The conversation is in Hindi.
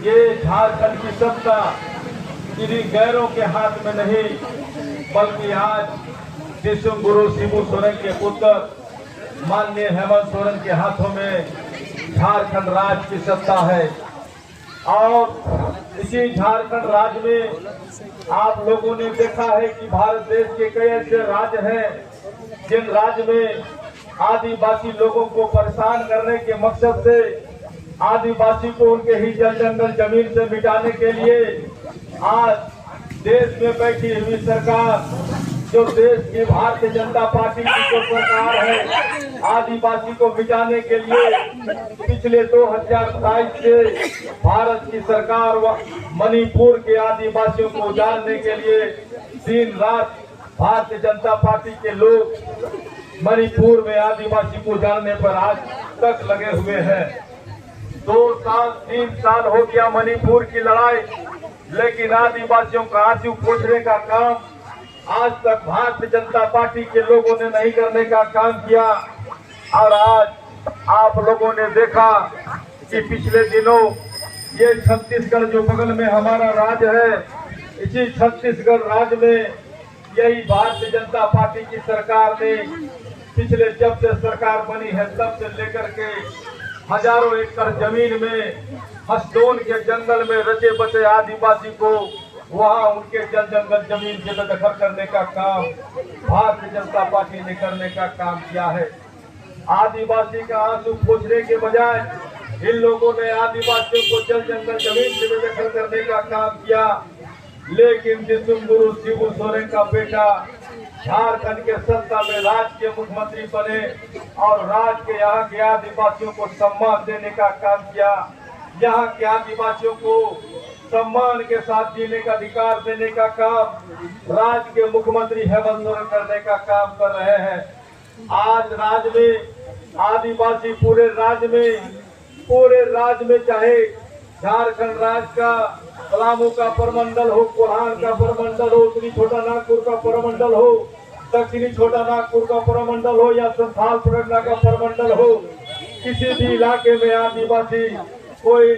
ये झारखंड की सत्ता किन्हीं गैरों के हाथ में नहीं, बल्कि आज दिसुम गुरु शिबू सोरेन के पुत्र माननीय हेमंत सोरेन के हाथों में झारखंड राज्य की सत्ता है। और इसी झारखंड राज्य में आप लोगों ने देखा है कि भारत देश के कई ऐसे राज्य हैं जिन राज्य में आदिवासी लोगों को परेशान करने के मकसद से आदिवासी को उनके ही जल जंगल जमीन से मिटाने के लिए आज देश में बैठी हुई सरकार, जो देश की भारतीय जनता पार्टी की जो सरकार है, आदिवासी को मिटाने के लिए पिछले 2022 से भारत की सरकार व मणिपुर के आदिवासियों को उजाड़ने के लिए दिन रात भारतीय जनता पार्टी के लोग मणिपुर में आदिवासी को उजाड़ने पर आज तक लगे हुए हैं। 2 साल 3 साल हो गया मणिपुर की लड़ाई, लेकिन आदिवासियों का आंसू पोंछने का काम आज तक भारतीय जनता पार्टी के लोगों ने नहीं करने का काम किया। और आज आप लोगों ने देखा कि पिछले दिनों ये छत्तीसगढ़ जो बगल में हमारा राज्य है, इसी छत्तीसगढ़ राज्य में यही भारतीय जनता पार्टी की सरकार ने पिछले जब से सरकार बनी है तब से लेकर के हजारों एकड़ जमीन में हसदोन के जंगल में रचे बसे आदिवासी को वहाँ उनके जल जंगल जमीन से बेदखल करने का काम भारतीय जनता पार्टी ने करने का काम किया है। आदिवासी का आंसू पोंछने के बजाय इन लोगों ने आदिवासियों को जल जंगल जमीन से बेदखल करने का काम किया। लेकिन दिसुम गुरु शिबू सोरेन का बेटा झारखंड के सत्ता में राज्य के मुख्यमंत्री बने और राज्य के यहाँ के आदिवासियों को सम्मान देने का काम किया। यहाँ के आदिवासियों को सम्मान के साथ जीने का अधिकार देने का काम राज्य के मुख्यमंत्री हेमंत सोरेन करने का काम कर रहे हैं। आज राज्य में आदिवासी पूरे राज्य में चाहे झारखंड राज्य का पलामू का परमंडल हो, कोल्हान का परमंडल हो, उत्तरी छोटा नागपुर का परमंडल हो, दक्षिणी छोटा नागपुर का परमंडल हो या संथाल परगना का परमंडल हो, किसी भी इलाके में आदिवासी कोई